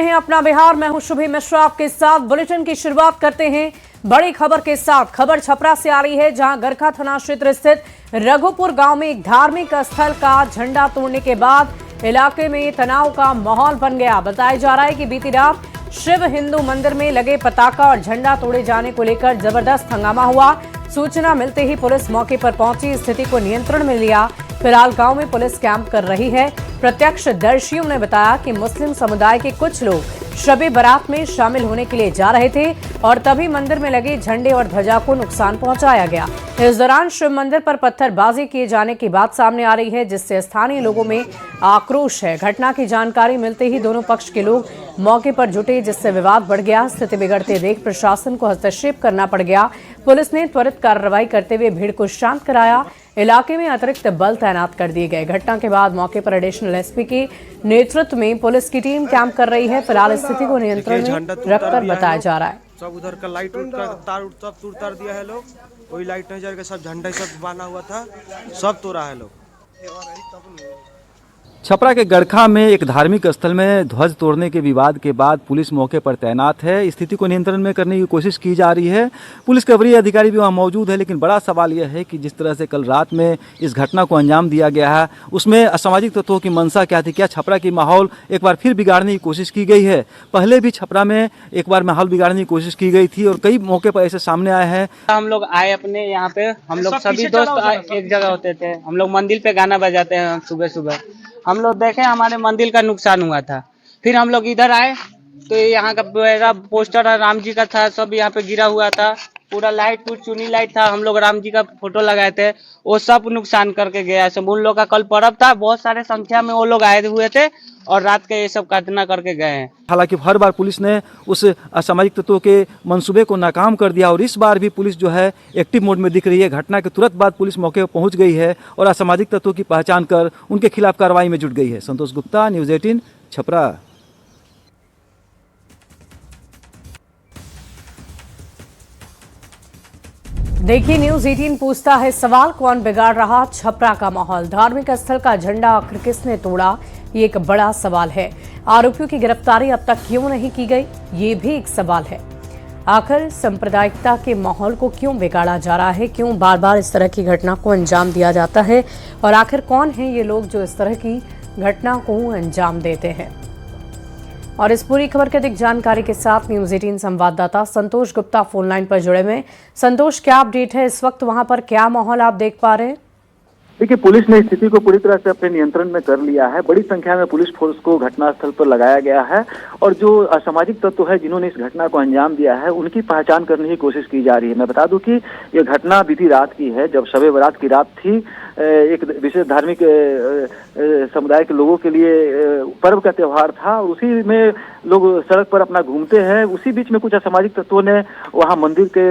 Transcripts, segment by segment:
रहे हैं अपना बिहार। मैं हूं शुभी मिश्रा आपके साथ। बुलेटिन की शुरुआत करते हैं बड़ी खबर के साथ। खबर छपरा से आ रही है, जहां गरखा थाना क्षेत्र स्थित रघुपुर गांव में एक धार्मिक स्थल का झंडा तोड़ने के बाद इलाके में तनाव का माहौल बन गया। बताया जा रहा है कि बीती रात शिव हिंदू मंदिर में लगे पताका और झंडा तोड़े जाने को लेकर जबरदस्त हंगामा हुआ। सूचना मिलते ही पुलिस मौके पर पहुंची, स्थिति को नियंत्रण में लिया। फिलहाल गांव में पुलिस कैंप कर रही है। प्रत्यक्षदर्शियों ने बताया कि मुस्लिम समुदाय के कुछ लोग शबे बारात में शामिल होने के लिए जा रहे थे और तभी मंदिर में लगे झंडे और ध्वजा को नुकसान पहुंचाया गया। इस दौरान शिव मंदिर पर पत्थरबाजी किए जाने की बात सामने आ रही है, जिससे स्थानीय लोगों में आक्रोश है। घटना की जानकारी मिलते ही दोनों पक्ष के लोग मौके पर जुटे, जिससे विवाद बढ़ गया। स्थिति बिगड़ते देख प्रशासन को हस्तक्षेप करना पड़ गया। पुलिस ने त्वरित कार्रवाई करते हुए भीड़ को शांत कराया। इलाके में अतिरिक्त बल तैनात कर दिए गए। घटना के बाद मौके पर एडिशनल एसपी के नेतृत्व में पुलिस की टीम कैंप कर रही है। फिलहाल स्थिति को नियंत्रण में रखकर बताया जा रहा है। सब उधर का लाइट तार सब उतार दिया है लोग, वही लाइट नहीं जल के सब झंडा सब बना हुआ था, सब तोड़ा है लोग। छपरा के गरखा में एक धार्मिक स्थल में ध्वज तोड़ने के विवाद के बाद पुलिस मौके पर तैनात है। स्थिति को नियंत्रण में करने की कोशिश की जा रही है। पुलिस के वरीय अधिकारी भी वहां मौजूद है, लेकिन बड़ा सवाल यह है कि जिस तरह से कल रात में इस घटना को अंजाम दिया गया है, उसमें असामाजिक तत्वों की मंशा क्या थी? क्या छपरा की माहौल एक बार फिर बिगाड़ने की कोशिश की गई है? पहले भी छपरा में एक बार माहौल बिगाड़ने की कोशिश की गई थी और कई मौके पर ऐसे सामने आए हैं। हम लोग आए अपने यहाँ पे, हम लोग सभी दोस्त एक जगह होते थे। हम लोग मंदिर पे गाना बजाते हैं सुबह सुबह। हम लोग देखे हमारे मंदिर का नुकसान हुआ था, फिर हम लोग इधर आए तो यहाँ का मेरा पोस्टर राम जी का था, सब यहाँ पे गिरा हुआ था। पूरा लाइट कुछ चुनी लाइट था, हम लोग राम जी का फोटो लगाए थे, वो सब नुकसान करके गया। सब उन लोग का कल पर्व था, बहुत सारे संख्या में वो लोग आए हुए थे और रात के ये सब घटना करके गए हैं। हालांकि हर बार पुलिस ने उस असामाजिक तत्वों के मंसूबे को नाकाम कर दिया और इस बार भी पुलिस जो है एक्टिव मोड में दिख रही है। घटना के तुरंत बाद पुलिस मौके पर पहुंच गई है और असामाजिक तत्वों की पहचान कर उनके खिलाफ कार्रवाई में जुट गई है। संतोष गुप्ता, न्यूज़ 18 छपरा। देखिए, न्यूज़ 18 पूछता है सवाल, कौन बिगाड़ रहा छपरा का माहौल? धार्मिक स्थल का झंडा आखिर किसने तोड़ा, ये एक बड़ा सवाल है। आरोपियों की गिरफ्तारी अब तक क्यों नहीं की गई, ये भी एक सवाल है। आखिर सांप्रदायिकता के माहौल को क्यों बिगाड़ा जा रहा है? क्यों बार बार इस तरह की घटना को अंजाम दिया जाता है? और आखिर कौन है ये लोग जो इस तरह की घटना को अंजाम देते हैं? और इस पूरी खबर की अधिक जानकारी के साथ न्यूज़ 18 संवाददाता संतोष गुप्ता फोन लाइन पर जुड़े हुए। संतोष, क्या अपडेट है इस वक्त? वहां पर क्या माहौल आप देख पा रहे हैं? देखिए, पुलिस ने स्थिति को पूरी तरह से अपने नियंत्रण में कर लिया है। बड़ी संख्या में पुलिस फोर्स को घटनास्थल पर लगाया गया है और जो असामाजिक तत्व है जिन्होंने इस घटना को अंजाम दिया है, उनकी पहचान करने की कोशिश की जा रही है। मैं बता दूं कि यह घटना बीती रात की है, जब शबे बारात की रात थी। एक विशेष धार्मिक समुदाय के लोगों के लिए पर्व का त्योहार था और उसी में लोग सड़क पर अपना घूमते हैं। उसी बीच में कुछ असामाजिक तत्वों ने वहां मंदिर के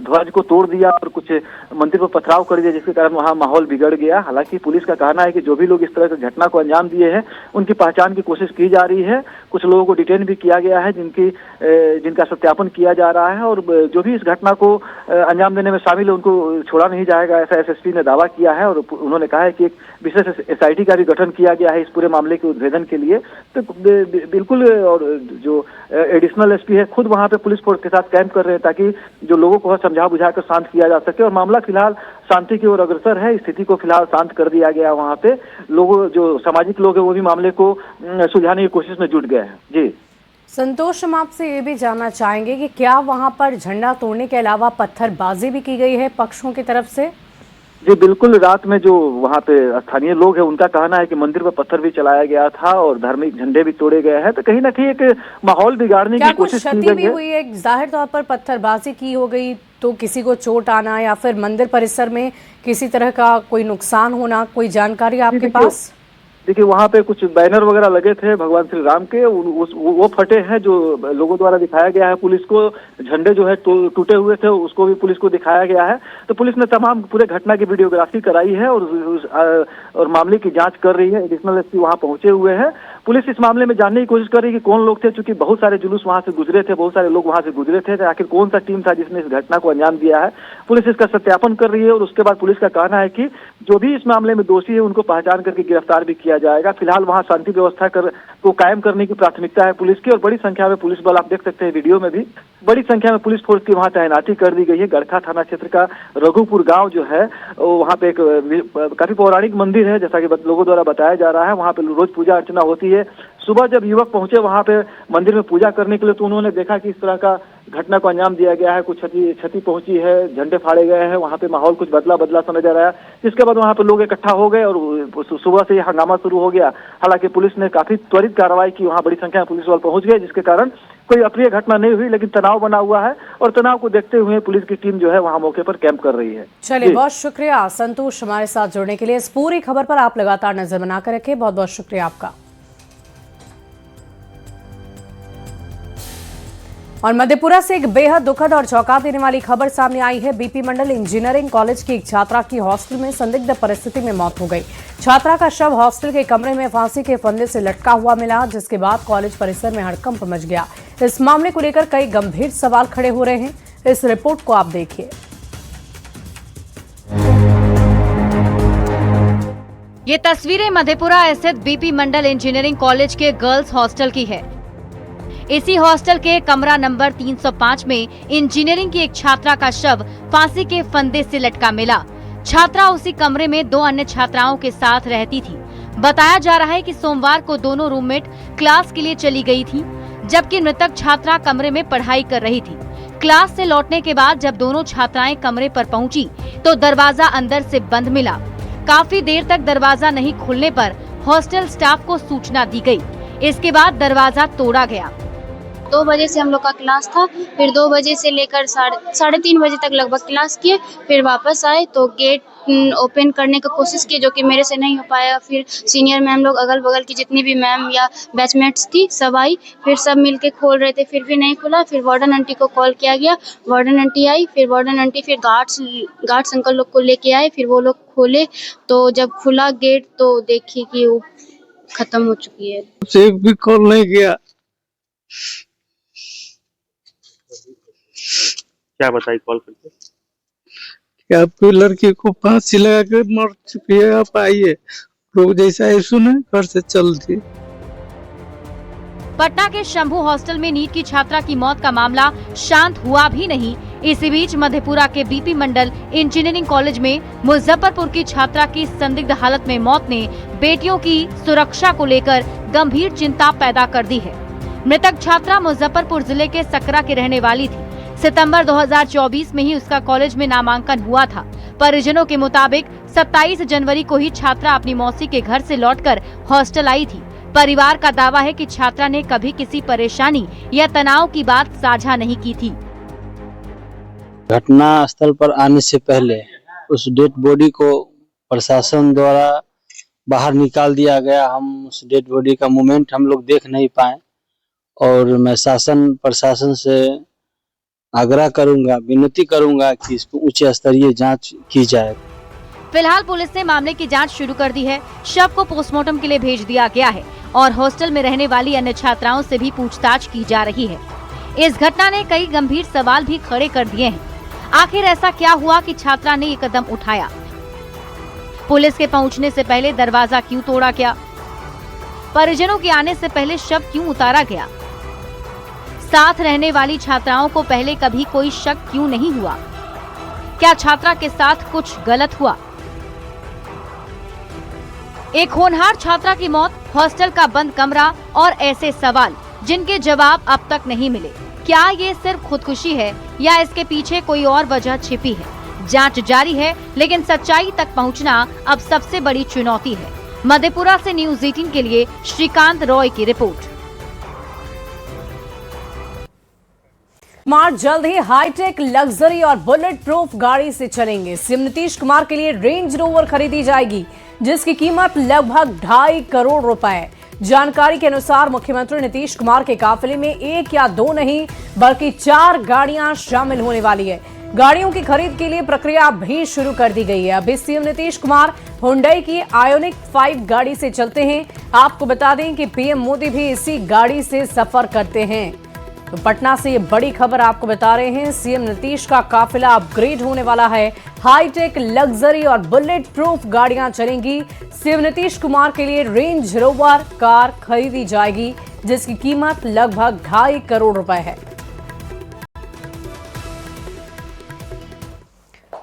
ध्वज को तोड़ दिया और कुछ मंदिर पर पथराव कर दिया, जिसके कारण वहां माहौल बिगड़ गया। हालांकि पुलिस का कहना है कि जो भी लोग इस तरह से घटना को अंजाम दिए हैं, उनकी पहचान की कोशिश की जा रही है। कुछ लोगों को डिटेन भी किया गया है, जिनका सत्यापन किया जा रहा है और जो भी इस घटना को अंजाम देने में शामिल है, उनको छोड़ा नहीं जाएगा, ऐसा एसएसपी ने दावा किया है। और उन्होंने कहा है कि एक विशेष एसआईटी का भी गठन किया गया है इस पूरे मामले के उद्भेदन के लिए। तो बिल्कुल, और जो एडिशनल एसपी है खुद वहां पे पुलिस फोर्स के साथ कैंप कर रहे हैं, ताकि जो लोगों को समझा बुझा कर शांत किया जा सके। और मामला फिलहाल शांति की ओर अग्रसर है। स्थिति को फिलहाल शांत कर दिया गया। वहां पे लोग, जो सामाजिक लोग हैं, वो भी मामले को सुलझाने की कोशिश में जुट गए हैं। जी संतोष, हम आपसे ये भी जानना चाहेंगे कि क्या वहां पर झंडा तोड़ने के अलावा पत्थरबाजी भी की गई है पक्षों की तरफ से? जी बिल्कुल, रात में जो वहाँ पे स्थानीय लोग हैं, उनका कहना है कि मंदिर पर पत्थर भी चलाया गया था और धार्मिक झंडे भी तोड़े गए हैं। तो कहीं ना कहीं एक माहौल बिगाड़ने की कोशिश की गई है। हुई है? जाहिर तौर पर पत्थरबाजी की हो गई तो किसी को चोट आना या फिर मंदिर परिसर में किसी तरह का कोई नुकसान होना, कोई जानकारी आपके पास? देखिए, वहाँ पे कुछ बैनर वगैरह लगे थे भगवान श्री राम के, वो फटे हैं जो लोगों द्वारा दिखाया गया है पुलिस को। झंडे जो है टूटे हुए थे, उसको भी पुलिस को दिखाया गया है। तो पुलिस ने तमाम पूरे घटना की वीडियोग्राफी कराई है और मामले की जांच कर रही है। एडिशनल एसपी वहाँ पहुंचे हुए हैं। पुलिस इस मामले में जानने की कोशिश कर रही है कि कौन लोग थे, चूंकि बहुत सारे जुलूस वहां से गुजरे थे, बहुत सारे लोग वहां से गुजरे थे, आखिर कौन सा टीम था जिसने इस घटना को अंजाम दिया है। पुलिस इसका सत्यापन कर रही है और उसके बाद पुलिस का कहना है कि जो भी इस मामले में दोषी है उनको पहचान करके गिरफ्तार भी किया जाएगा। फिलहाल वहां शांति व्यवस्था को कायम करने की प्राथमिकता है पुलिस की और बड़ी संख्या में पुलिस बल, आप देख सकते हैं वीडियो में भी बड़ी संख्या में पुलिस फोर्स की वहां तैनाती कर दी गई है। गड़खा थाना क्षेत्र का रघुपुर गांव जो है वहां पे एक काफी पौराणिक मंदिर है, जैसा कि लोगों द्वारा बताया जा रहा है। वहां पे रोज पूजा अर्चना होती है। सुबह जब युवक पहुंचे वहां पे मंदिर में पूजा करने के लिए, तो उन्होंने देखा कि इस तरह का घटना को अंजाम दिया गया है, कुछ क्षति पहुंची है, झंडे फाड़े गए हैं, वहां पे माहौल कुछ बदला समझ आ रहा है। जिसके बाद वहां पे लोग इकट्ठा हो गए और सुबह से हंगामा शुरू हो गया। हालांकि पुलिस ने काफी त्वरित कार्रवाई की, वहां बड़ी संख्या में पुलिस बल पहुंच गए, जिसके कारण कोई अप्रिय घटना नहीं हुई, लेकिन तनाव बना हुआ है और तनाव को देखते हुए पुलिस की टीम जो है वहां मौके पर कैंप कर रही है। चलिए, बहुत शुक्रिया संतोष हमारे साथ जुड़ने के लिए। इस पूरी खबर पर आप लगातार नजर बनाकर रखें। बहुत बहुत शुक्रिया आपका। और मधेपुरा से एक बेहद दुखद और चौंका देने वाली खबर सामने आई है। बीपी मंडल इंजीनियरिंग कॉलेज की एक छात्रा की हॉस्टल में संदिग्ध परिस्थिति में मौत हो गई। छात्रा का शव हॉस्टल के कमरे में फांसी के फंदे से लटका हुआ मिला, जिसके बाद कॉलेज परिसर में हड़कंप मच गया। इस मामले को लेकर कई गंभीर सवाल खड़े हो रहे हैं। इस रिपोर्ट को आप देखिए। ये तस्वीरें मधेपुरा स्थित बीपी मंडल इंजीनियरिंग कॉलेज के गर्ल्स हॉस्टल की है। इसी हॉस्टल के कमरा नंबर 305 में इंजीनियरिंग की एक छात्रा का शव फांसी के फंदे से लटका मिला। छात्रा उसी कमरे में 2 अन्य छात्राओं के साथ रहती थी। बताया जा रहा है कि सोमवार को दोनों रूममेट क्लास के लिए चली गई थी, जबकि मृतक छात्रा कमरे में पढ़ाई कर रही थी। क्लास से लौटने के बाद जब दोनों छात्राएं कमरे पर पहुंची तो दरवाजा अंदर से बंद मिला। काफी देर तक दरवाजा नहीं खुलने पर हॉस्टल स्टाफ को सूचना दी गई। इसके बाद दरवाजा तोड़ा गया। 2 बजे से हम लोग का क्लास था, फिर 2 बजे से लेकर साढ़े 3 बजे तक लगभग क्लास किए। फिर वापस आए तो गेट ओपन करने की कोशिश की, जो कि मेरे से नहीं हो पाया। फिर सीनियर मैम लोग, अगल बगल की जितनी भी मैम या बैचमेट्स थी, सब आई, फिर सब मिलके खोल रहे थे, फिर भी नहीं खुला। फिर वार्डन आंटी को कॉल किया गया, वार्डन आंटी आई, फिर वार्डन आंटी फिर गार्ड्स अंकल लोग को लेके आए, फिर वो लोग खोले। तो जब खुला गेट तो देखिए कि वो खत्म हो चुकी है। से भी कॉल नहीं किया। क्या बताई कॉल करके कि आपकी लड़की को फांसी लगा कर मर चुकी है, आप आइए। लोग जैसा ही सुने घर से चल दी। पटना के शंभू हॉस्टल में नीट की छात्रा की मौत का मामला शांत हुआ भी नहीं। इसी बीच मधेपुरा के बीपी मंडल इंजीनियरिंग कॉलेज में मुजफ्फरपुर की छात्रा की संदिग्ध हालत में मौत ने बेटियों की सुरक्षा को लेकर गंभीर चिंता पैदा कर दी है। मृतक छात्रा मुजफ्फरपुर जिले के सकरा की रहने वाली थी। सितंबर 2024 में ही उसका कॉलेज में नामांकन हुआ था। परिजनों के मुताबिक 27 जनवरी को ही छात्रा अपनी मौसी के घर से लौटकर हॉस्टल आई थी। परिवार का दावा है कि छात्रा ने कभी किसी परेशानी या तनाव की बात साझा नहीं की थी। घटना स्थल पर आने से पहले उस डेड बॉडी को प्रशासन द्वारा बाहर निकाल दिया गया। हम उस डेड बॉडी का मूवमेंट हम लोग देख नहीं पाए और मैं शासन प्रशासन से आग्रह करूंगा, विनती करूंगा कि इसको उच्च स्तरीय जांच की जाए। फिलहाल पुलिस ने मामले की जांच शुरू कर दी है। शव को पोस्टमार्टम के लिए भेज दिया गया है और हॉस्टल में रहने वाली अन्य छात्राओं से भी पूछताछ की जा रही है। इस घटना ने कई गंभीर सवाल भी खड़े कर दिए हैं। आखिर ऐसा क्या हुआ कि छात्रा ने ये कदम उठाया? पुलिस के पहुंचने से पहले दरवाजा क्यों तोड़ा गया? परिजनों के आने से पहले शव क्यों उतारा गया? साथ रहने वाली छात्राओं को पहले कभी कोई शक क्यों नहीं हुआ? क्या छात्रा के साथ कुछ गलत हुआ? एक होनहार छात्रा की मौत, हॉस्टल का बंद कमरा और ऐसे सवाल जिनके जवाब अब तक नहीं मिले। क्या ये सिर्फ खुदकुशी है या इसके पीछे कोई और वजह छिपी है? जांच जारी है, लेकिन सच्चाई तक पहुंचना अब सबसे बड़ी चुनौती है। मधेपुरा से न्यूज़ 18 के लिए श्रीकांत रॉय की रिपोर्ट। कुमार जल्द ही हाईटेक, लग्जरी और बुलेट प्रूफ गाड़ी से चलेंगे। सीएम नीतीश कुमार के लिए रेंज रोवर खरीदी जाएगी, जिसकी कीमत लगभग 2.5 करोड़ रुपए है। जानकारी के अनुसार मुख्यमंत्री नीतीश कुमार के काफिले में 1 या 2 नहीं बल्कि 4 गाड़ियां शामिल होने वाली है। गाड़ियों की खरीद के लिए प्रक्रिया भी शुरू कर दी गई है। अभी सीएम नीतीश कुमार हुंडई की आयोनिक 5 गाड़ी से चलते हैं। आपको बता दें कि पीएम मोदी भी इसी गाड़ी से सफर करते हैं। तो पटना से ये बड़ी खबर आपको बता रहे हैं, सीएम नीतीश का काफिला अपग्रेड होने वाला है। हाईटेक, लग्जरी और बुलेट प्रूफ गाड़ियां चलेंगी। सीएम नीतीश कुमार के लिए रेंज रोवर कार खरीदी जाएगी, जिसकी कीमत लगभग 2.5 करोड़ रुपए है।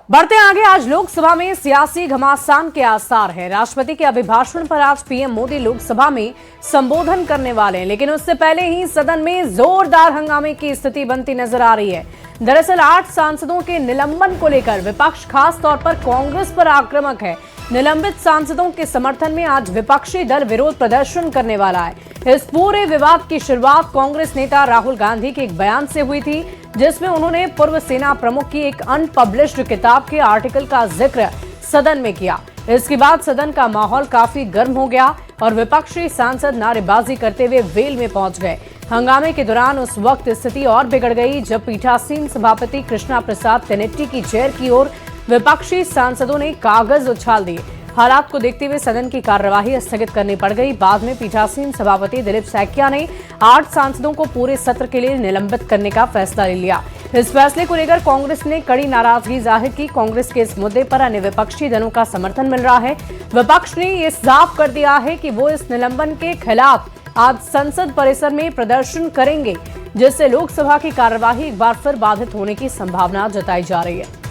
बढ़ते आगे, आज लोकसभा में सियासी घमासान के आसार हैं। राष्ट्रपति के अभिभाषण पर आज पीएम मोदी लोकसभा में संबोधन करने वाले हैं, लेकिन उससे पहले ही सदन में जोरदार हंगामे की स्थिति बनती नजर आ रही है। दरअसल 8 सांसदों के निलंबन को लेकर विपक्ष खास तौर पर कांग्रेस पर आक्रामक है। निलंबित सांसदों के समर्थन में आज विपक्षी दल विरोध प्रदर्शन करने वाला है। इस पूरे विवाद की शुरुआत कांग्रेस नेता राहुल गांधी के एक बयान से हुई थी, जिसमें उन्होंने पूर्व सेना प्रमुख की एक अनपब्लिश्ड किताब के आर्टिकल का जिक्र सदन में किया। इसके बाद सदन का माहौल काफी गर्म हो गया और विपक्षी सांसद नारेबाजी करते हुए वेल में पहुंच गए। हंगामे के दौरान उस वक्त स्थिति और बिगड़ गई जब पीठासीन सभापति कृष्णा प्रसाद तेनेट्टी की चेयर की ओर विपक्षी सांसदों ने कागज उछाल दिए। हालात को देखते हुए सदन की कार्यवाही स्थगित करनी पड़ गई। बाद में पीठासीन सभापति दिलीप सैकिया ने 8 सांसदों को पूरे सत्र के लिए निलंबित करने का फैसला ले लिया। इस फैसले को लेकर कांग्रेस ने कड़ी नाराजगी जाहिर की। कांग्रेस के इस मुद्दे पर अन्य विपक्षी दलों का समर्थन मिल रहा है। विपक्ष ने ये साफ कर दिया है कि वो इस निलंबन के खिलाफ आज संसद परिसर में प्रदर्शन करेंगे, जिससे लोकसभा की कार्यवाही एक बार फिर बाधित होने की संभावना जताई जा रही है।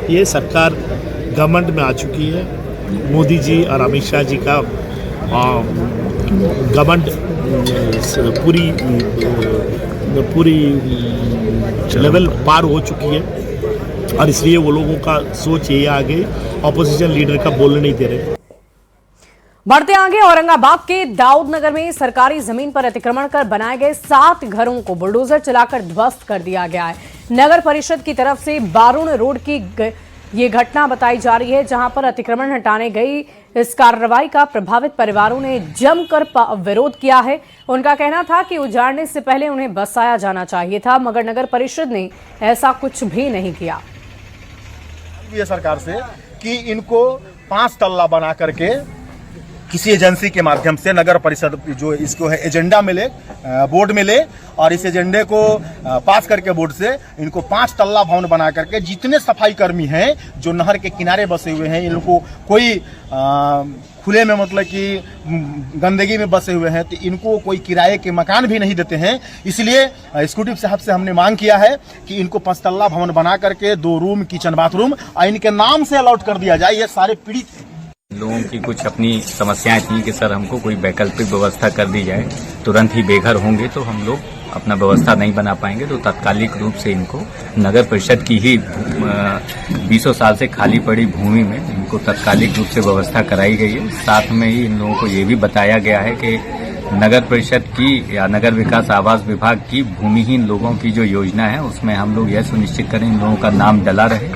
ये सरकार गवर्नमेंट में आ चुकी है। मोदी जी और अमित शाह जी का गवर्नमेंट पूरी लेवल पार हो चुकी है और इसलिए वो लोगों का सोच ये आ गई, ऑपोजिशन लीडर का बोलने नहीं दे रहे। बढ़ते आगे, औरंगाबाद के दाऊद नगर में सरकारी जमीन पर अतिक्रमण कर बनाए गए 7 घरों को बुलडोजर चलाकर ध्वस्त कर दिया गया है। नगर परिषद की तरफ से बारूण रोड की ये घटना बताई जा रही है, जहां पर अतिक्रमण हटाने गई इस कार्रवाई का प्रभावित परिवारों ने जमकर विरोध किया है। उनका कहना था कि उजाड़ने से पहले उन्हें बसाया जाना चाहिए था, मगर नगर परिषद ने ऐसा कुछ भी नहीं किया। सरकार से कि इनको 5 तल्ला बना करके किसी एजेंसी के माध्यम से नगर परिषद जो इसको है एजेंडा मिले, बोर्ड मिले और इस एजेंडे को पास करके बोर्ड से इनको 5 तल्ला भवन बना करके जितने सफाई कर्मी हैं जो नहर के किनारे बसे हुए हैं, इन लोगों को कोई खुले में मतलब कि गंदगी में बसे हुए हैं, तो इनको कोई किराए के मकान भी नहीं देते हैं। इसलिए एग्जीक्यूटिव साहब से हमने मांग किया है कि इनको 5 तल्ला भवन बना करके 2 रूम, किचन, बाथरूम और इनके नाम से अलॉट कर दिया जाए। ये सारे पीड़ित लोगों की कुछ अपनी समस्याएं थी कि सर हमको कोई वैकल्पिक व्यवस्था कर दी जाए, तुरंत ही बेघर होंगे तो हम लोग अपना व्यवस्था नहीं बना पाएंगे, तो तात्कालिक रूप से इनको नगर परिषद की ही 20 साल से खाली पड़ी भूमि में इनको तात्कालिक रूप से व्यवस्था कराई गई है। साथ में ही इन लोगों को ये भी बताया गया है कि नगर परिषद की या नगर विकास आवास विभाग की भूमिहीन लोगों की जो योजना है उसमें हम लोग यह सुनिश्चित करें इन लोगों का नाम डला रहे।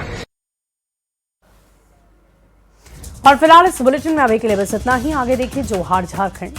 और फिलहाल इस बुलेटिन में अभी के लिए बस इतना ही। आगे देखिए जोहार झारखंड।